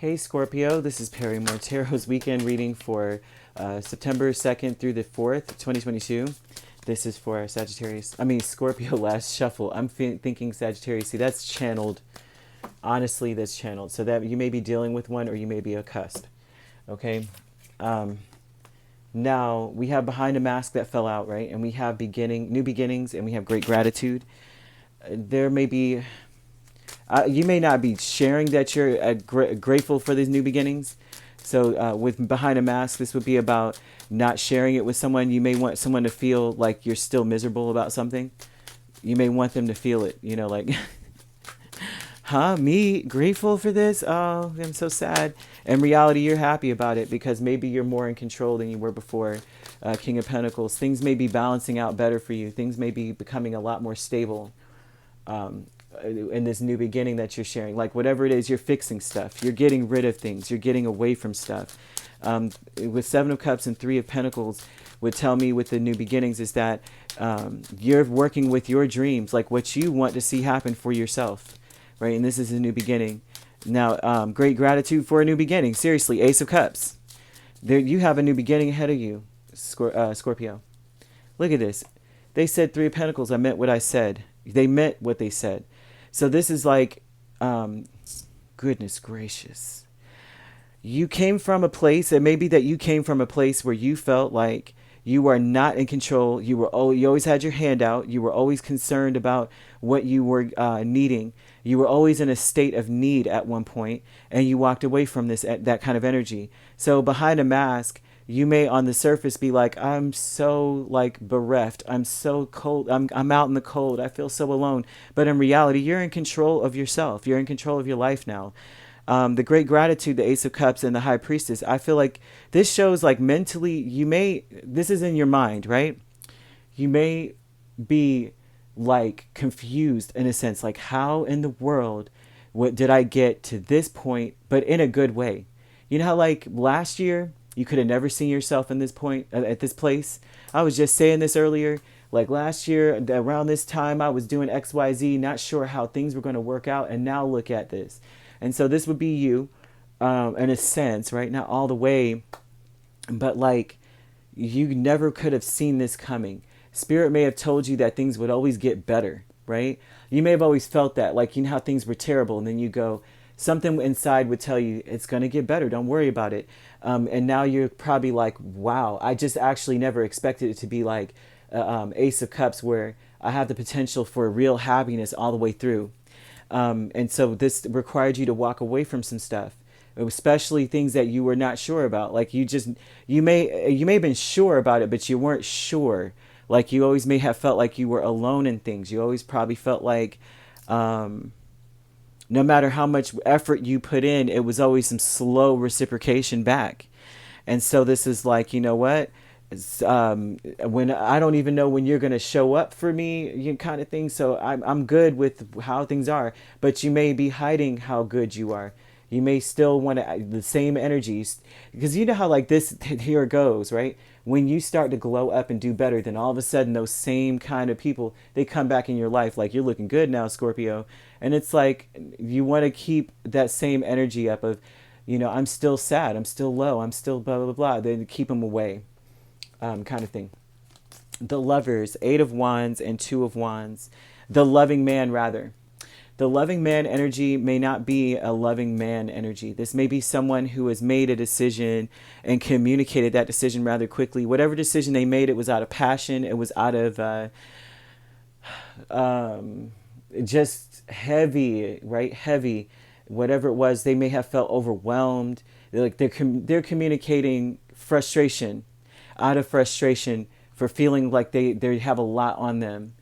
Hey Scorpio, this is Perrymore Tarot's weekend reading for September 2nd through the 4th, 2022. This is for Scorpio last shuffle. I'm thinking Sagittarius. See, that's channeled. Honestly, that's channeled. So that you may be dealing with one or you may be a cusp. Okay? Now, we have behind a mask that fell out, right? And we have new beginnings, and we have great gratitude. There may be you may not be sharing that you're grateful for these new beginnings. So with behind a mask, this would be about not sharing it with someone. You may want someone to feel like you're still miserable about something. You may want them to feel it, like, huh, me grateful for this? Oh, I'm so sad. In reality, you're happy about it because maybe you're more in control than you were before. King of Pentacles. Things may be balancing out better for you. Things may be becoming a lot more stable. In this new beginning that you're sharing, like whatever it is, you're fixing stuff, you're getting rid of things, you're getting away from stuff. With Seven of Cups and Three of Pentacles would tell me with the new beginnings is that you're working with your dreams, like what you want to see happen for yourself, right? And this is a new beginning. Now, great gratitude for a new beginning. Seriously, Ace of Cups. There, you have a new beginning ahead of you, Scorpio. Look at this. They said Three of Pentacles. I meant what I said. They meant what they said. So this is like, goodness gracious. You came from a place, and maybe that you came from a place where you felt like you are not in control. You always had your hand out. You were always concerned about what you were needing. You were always in a state of need at one point, and you walked away from that kind of energy. So behind a mask, you may on the surface be like, I'm so like bereft. I'm so cold. I'm out in the cold. I feel so alone. But in reality, you're in control of yourself. You're in control of your life now. The great gratitude, the Ace of Cups and the High Priestess. I feel like this shows like mentally, this is in your mind, right? You may be like confused in a sense, like how in the world, what did I get to this point, but in a good way? You know how like last year, you could have never seen yourself in this point at this place. I was just saying this earlier. Like last year, around this time, I was doing XYZ, not sure how things were going to work out. And now look at this. And so this would be you, in a sense, right? Not all the way, but like you never could have seen this coming. Spirit may have told you that things would always get better, right? You may have always felt that, like, you know how things were terrible. And then you go, something inside would tell you it's going to get better. Don't worry about it. And now you're probably like, wow, I just actually never expected it to be like Ace of Cups where I have the potential for real happiness all the way through. And so this required you to walk away from some stuff, especially things that you were not sure about. Like you may have been sure about it, but you weren't sure. Like you always may have felt like you were alone in things. You always probably felt like, no matter how much effort you put in, it was always some slow reciprocation back. And so this is like, you know what? When I don't even know when you're going to show up for me, you kind of thing. So I'm good with how things are, but you may be hiding how good you are. You may still want the same energies, because you know how like this, here it goes, right? When you start to glow up and do better, then all of a sudden those same kind of people, they come back in your life like, you're looking good now, Scorpio. And it's like, you want to keep that same energy up of, I'm still sad, I'm still low, I'm still blah, blah, blah. Then keep them away, kind of thing. The Lovers, Eight of Wands and Two of Wands. The loving man, rather. The loving man energy may not be a loving man energy. This may be someone who has made a decision and communicated that decision rather quickly. Whatever decision they made, it was out of passion. It was out of just heavy, right? Heavy. Whatever it was, they may have felt overwhelmed. They're communicating frustration, out of frustration for feeling like they have a lot on them.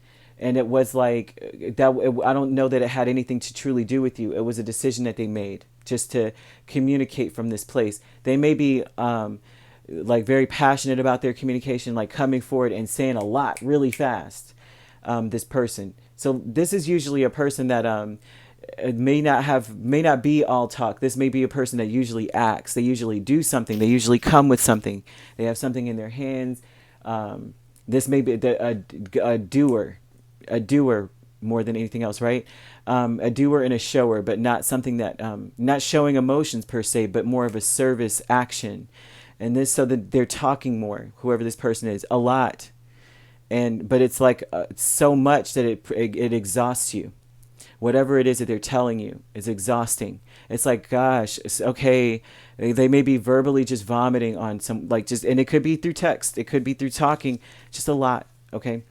And it was like that. I don't know that it had anything to truly do with you. It was a decision that they made just to communicate from this place. They may be like very passionate about their communication, like coming forward and saying a lot really fast. This person. So this is usually a person that may not be all talk. This may be a person that usually acts. They usually do something. They usually come with something. They have something in their hands. This may be a doer. more than anything else, right? A doer and a shower, but not something that, not showing emotions per se, but more of a service action. And this, so that they're talking more, whoever this person is, a lot. But it's like so much that it exhausts you. Whatever it is that they're telling you is exhausting. It's like, gosh, okay, they may be verbally just vomiting on some, like, just, and it could be through text, it could be through talking, just a lot, okay?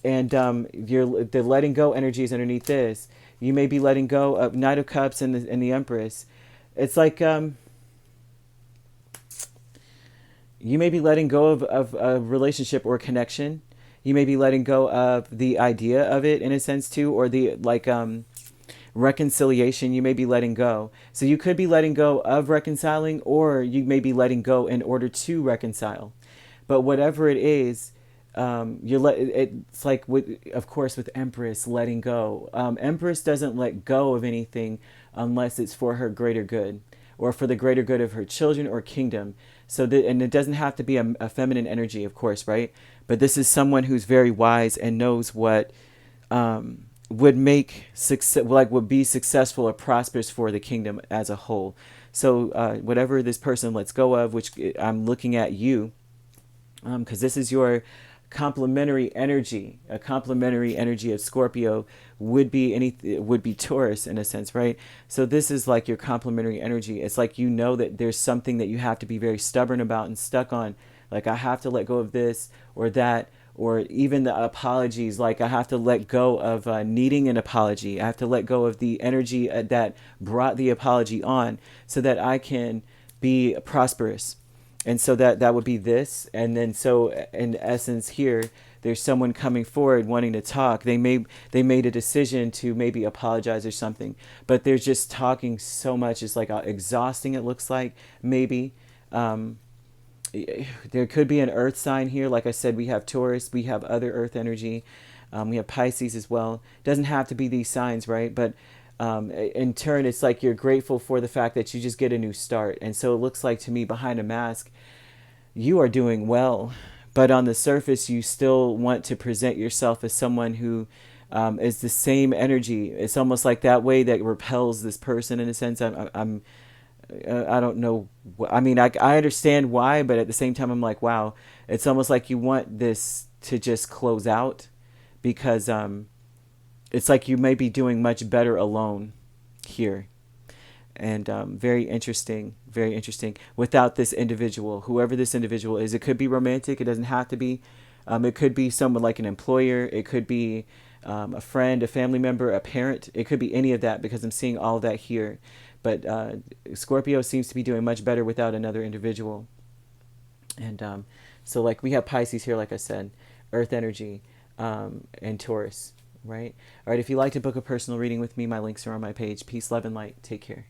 And the letting go energy is underneath this. You may be letting go of Knight of Cups and the Empress. It's like you may be letting go of a relationship or connection. You may be letting go of the idea of it in a sense too, or the like reconciliation. You may be letting go. So you could be letting go of reconciling, or you may be letting go in order to reconcile. But whatever it is, it's like of course with Empress, letting go. Empress doesn't let go of anything unless it's for her greater good, or for the greater good of her children or kingdom. And it doesn't have to be a feminine energy, of course, right? But this is someone who's very wise and knows what would make success, like would be successful or prosperous for the kingdom as a whole. So whatever this person lets go of, which I'm looking at you, because this is your complementary energy. A complementary energy of Scorpio would be Taurus in a sense, right? So this is like your complementary energy. It's like, you know, that there's something that you have to be very stubborn about and stuck on. Like, I have to let go of this or that, or even the apologies. Like, I have to let go of needing an apology. I have to let go of the energy that brought the apology on, so that I can be prosperous. And so that would be this. And then, so in essence here, there's someone coming forward wanting to talk. They made a decision to maybe apologize or something, but they're just talking so much. It's like exhausting, it looks like, maybe. There could be an earth sign here. Like I said, we have Taurus, we have other earth energy. We have Pisces as well. Doesn't have to be these signs, right? But in turn, it's like you're grateful for the fact that you just get a new start. And so it looks like to me, behind a mask, you are doing well, but on the surface, you still want to present yourself as someone who is the same energy. It's almost like that way that repels this person in a sense. I don't know. I mean, I understand why, but at the same time, I'm like, wow, it's almost like you want this to just close out, because it's like you may be doing much better alone here. And very interesting, without this individual, whoever this individual is. It could be romantic, it doesn't have to be. It could be someone like an employer, it could be a friend, a family member, a parent. It could be any of that, because I'm seeing all of that here. But Scorpio seems to be doing much better without another individual. And so, like, we have Pisces here, like I said, earth energy, and Taurus, right? All right, if you'd like to book a personal reading with me, my links are on my page. Peace, love, and light. Take care.